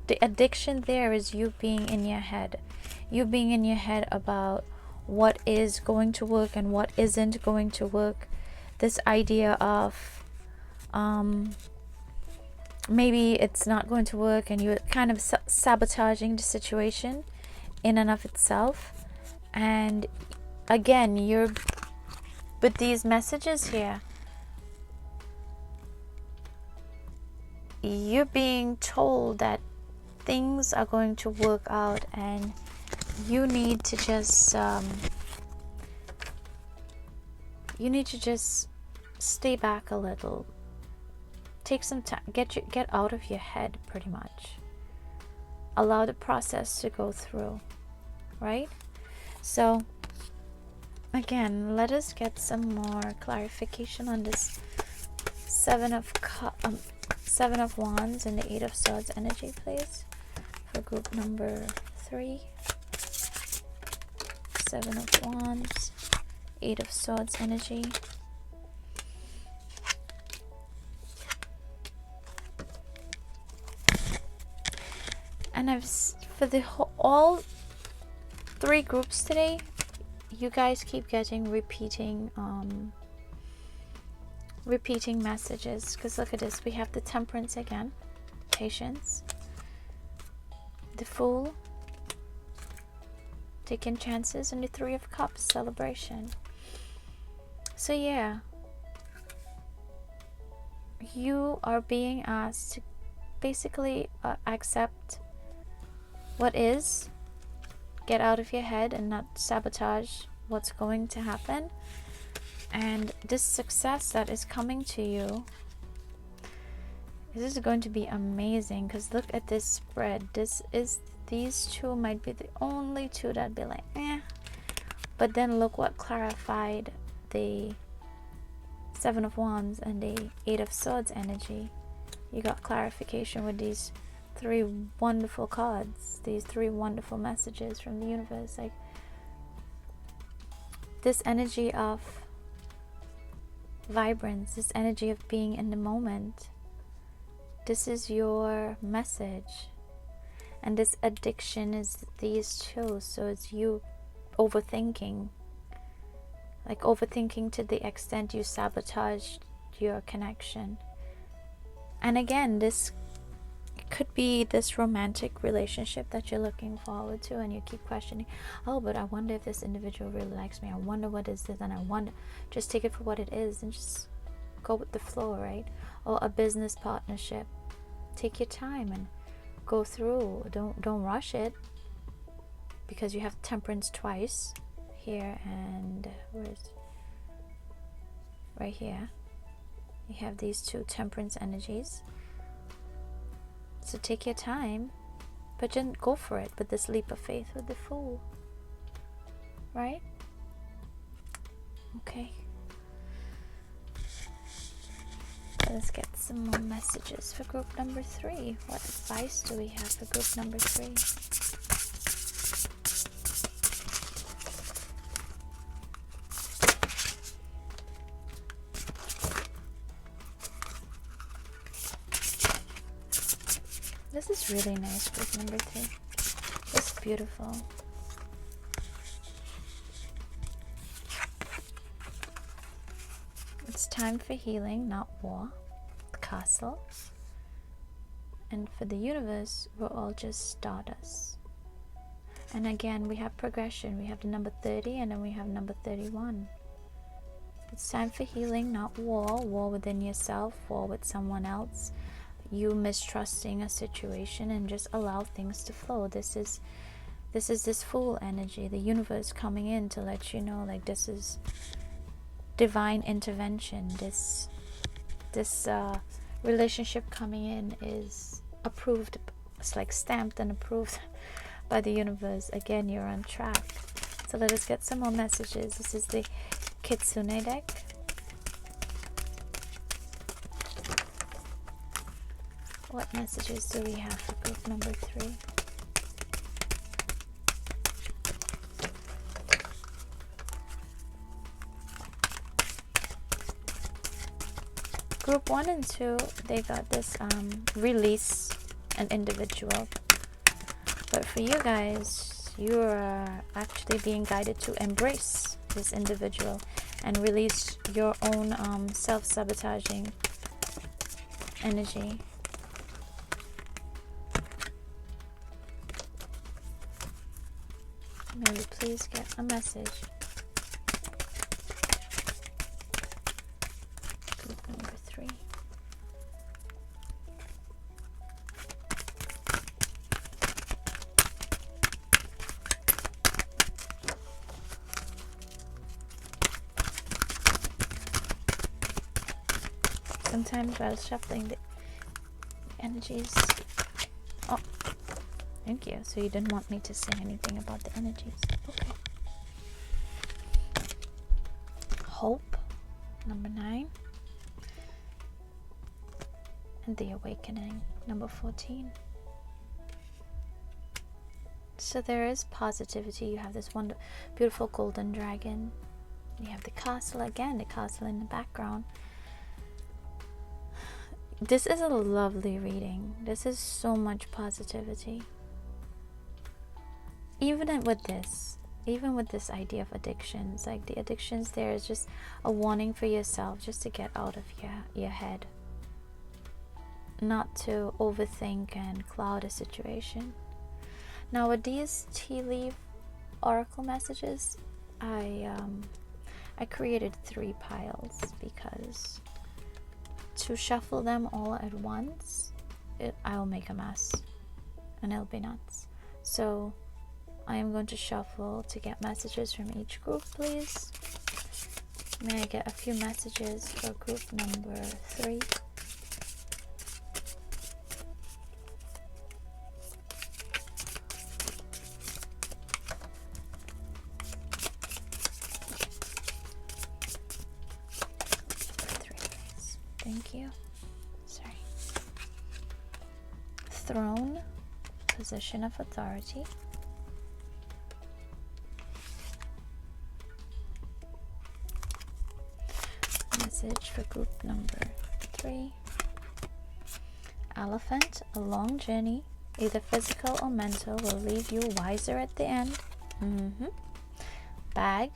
the addiction there is you being in your head. You being in your head about what is going to work and what isn't going to work. This idea of maybe it's not going to work, and you're kind of sabotaging the situation in and of itself. And again, you're with these messages here, you're being told that things are going to work out, and you need to just stay back a little. Take some time, get out of your head, pretty much. Allow the process to go through, right? So again, let us get some more clarification on this 7 of Wands and the 8 of Swords energy, please, for group number 3. 7 of Wands, 8 of Swords energy. And for the all 3 groups today, you guys keep getting repeating messages. Because look at this, we have the Temperance again, patience, the Fool, taking chances, and the 3 of Cups, celebration. So yeah, you are being asked to basically accept what is, get out of your head and not sabotage what's going to happen. And this success that is coming to you, this is going to be amazing, because look at this spread. These two might be the only two that be like, eh. But then look what clarified the Seven of Wands and the Eight of Swords energy. You got clarification with these three wonderful cards, these three wonderful messages from the universe. Like, this energy of vibrance, this energy of being in the moment, this is your message. And this addiction is these two. So it's you overthinking, like overthinking to the extent you sabotaged your connection. And again, this could be this romantic relationship that you're looking forward to, and you keep questioning, oh, but I wonder if this individual really likes me. I wonder what is this, and I wonder. Just take it for what it is and just go with the flow, right? Or a business partnership. Take your time and go through. Don't rush it, because you have Temperance twice here, and where's right here. You have these two Temperance energies. So take your time, but then go for it with this leap of faith with the Fool, right? Okay. Let's get some more messages for group number 3. What advice do we have for group number 3? This is really nice, group number 3. It's beautiful. It's time for healing, not war. The Castle. And for the universe, we're all just stardust. And again, we have progression. We have the number 30, and then we have number 31. It's time for healing, not war. War within yourself, war with someone else. You mistrusting a situation, and just allow things to flow. This is this Fool energy, the universe coming in to let you know, like, this is divine intervention. This relationship coming in is approved. It's like stamped and approved by the universe. Again, you're on track. So let us get some more messages. This is the Kitsune deck. What messages do we have for group number 3? Group 1 and 2, they got this release an individual. But for you guys, you are actually being guided to embrace this individual and release your own self-sabotaging energy. May we please get a message. Group number 3. Sometimes while shuffling the energies. Oh, thank you. So you didn't want me to say anything about the energies. Okay. Hope, number 9. And the Awakening, number 14. So there is positivity. You have this beautiful golden dragon. You have the castle again, the castle in the background. This is a lovely reading. This is so much positivity. Even with this idea of addictions, like the addictions, there is just a warning for yourself just to get out of your head, not to overthink and cloud a situation. Now with these tea leaf oracle messages, I created 3 piles, because to shuffle them all at once, I'll make a mess and it'll be nuts. So I am going to shuffle to get messages from each group, please. May I get a few messages for group number 3? Thank you. Sorry. Throne, position of authority. Message for group number 3. Elephant, a long journey, either physical or mental, will leave you wiser at the end. Bag,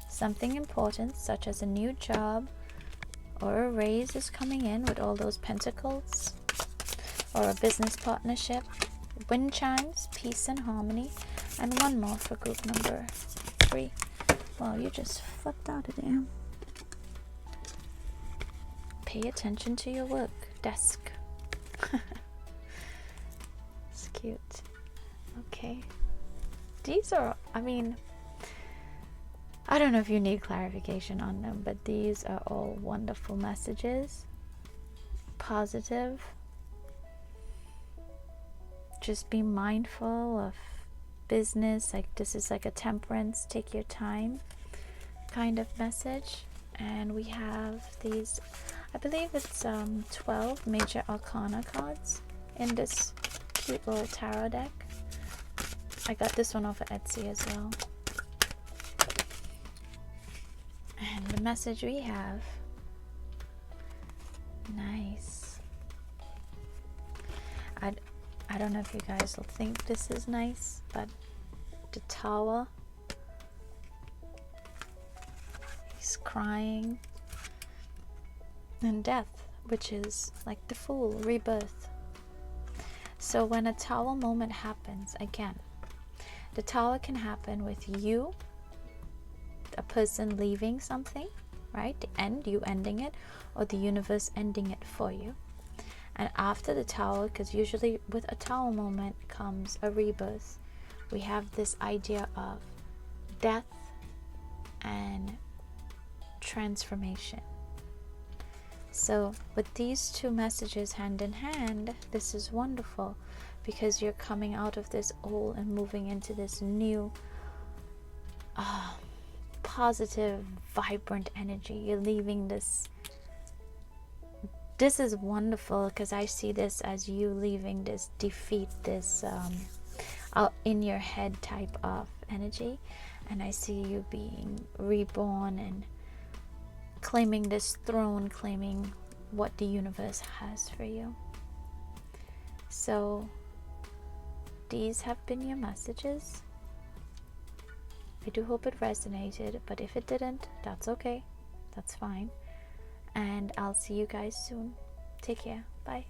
something important such as a new job or a raise is coming in with all those pentacles, or a business partnership. Wind chimes, peace and harmony. And one more for group number 3. Well, you just flipped out of there. Pay attention to your work desk. It's cute. Okay. These are, I mean, I don't know if you need clarification on them, but these are all wonderful messages. Positive. Just be mindful of business. Like, this is like a temperance, take your time kind of message. And we have these, I believe it's 12 major arcana cards in this cute little tarot deck. I got this one off of Etsy as well. And the message we have, nice. I don't know if you guys will think this is nice, but the Tower, he's crying, and Death, which is like the Fool, rebirth. So when a Tower moment happens, again, the Tower can happen with you, a person leaving something, right? The end, you ending it, or the universe ending it for you. And after the Tower, because usually with a Tower moment comes a rebirth, we have this idea of death and transformation. So with these two messages hand in hand, this is wonderful, because you're coming out of this old and moving into this new positive, vibrant energy. You're leaving this is wonderful, because I see this as you leaving this defeat, this in your head type of energy, and I see you being reborn and claiming this throne, claiming what the universe has for you. So these have been your messages. I do hope it resonated, but if it didn't, that's okay. That's fine. And I'll see you guys soon. Take care. Bye.